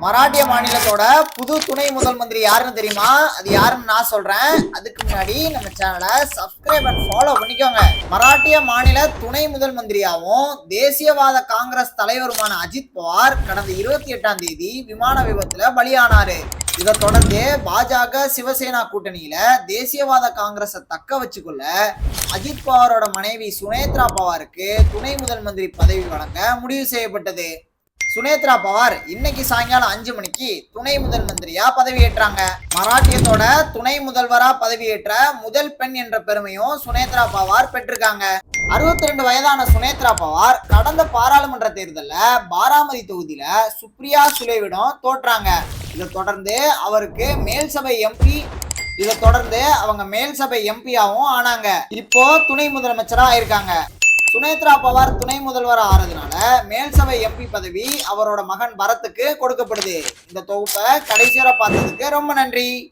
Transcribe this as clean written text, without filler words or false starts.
மராட்டிய மாநிலத்தோட புது துணை முதல் மந்திரி யாருன்னு தெரியுமா? அது யாருன்னு நான் சொல்றேன். அதுக்கு முன்னாடி நம்ம சேனலை சப்ஸ்கிரைப் அண்ட் ஃபாலோ பண்ணிக்கோங்க. மராட்டிய மாநில துணை முதல் மந்திரியாவும் தேசியவாத காங்கிரஸ் தலைவருமான அஜித் பவார் கடந்த 28ஆம் தேதி விமான விபத்துல பலியானாரு. இதை தொடர்ந்து பாஜக சிவசேனா கூட்டணியில தேசியவாத காங்கிரஸை தக்க வச்சுக்கொள்ள அஜித் பவாரோட மனைவி சுனேத்ரா பவாருக்கு துணை முதல் மந்திரி பதவி வழங்க முடிவு செய்யப்பட்டது. சுனேத்ரா பவார் இன்னைக்கு சாயங்காலம் 5 மணிக்கு துணை முதல் மந்திரியா பதவியேற்றாங்க. மராட்டியத்தோட துணை முதல்வரா பதவியேற்ற முதல் பெண் என்ற பெருமையும் சுனேத்ரா பவார் பெற்றிருக்காங்க. 62 வயதான சுனேத்ரா பவார் கடந்த பாராளுமன்ற தேர்தலில் பாராமதி தொகுதியில சுப்ரியா சுலேவிடம் தோற்றாங்க. இதை தொடர்ந்து அவருக்கு மேல் சபை எம்பியாவும் ஆனாங்க. இப்போ துணை முதலமைச்சரா ஆயிருக்காங்க. சுனேத்ரா பவார் துணை முதல்வர் ஆறதுனால மேல் சபை எம்பி பதவி அவரோட மகன் பரத்துக்கு கொடுக்கப்படுது. இந்த தொகுப்பை கடைசியா பார்த்ததுக்கு ரொம்ப நன்றி.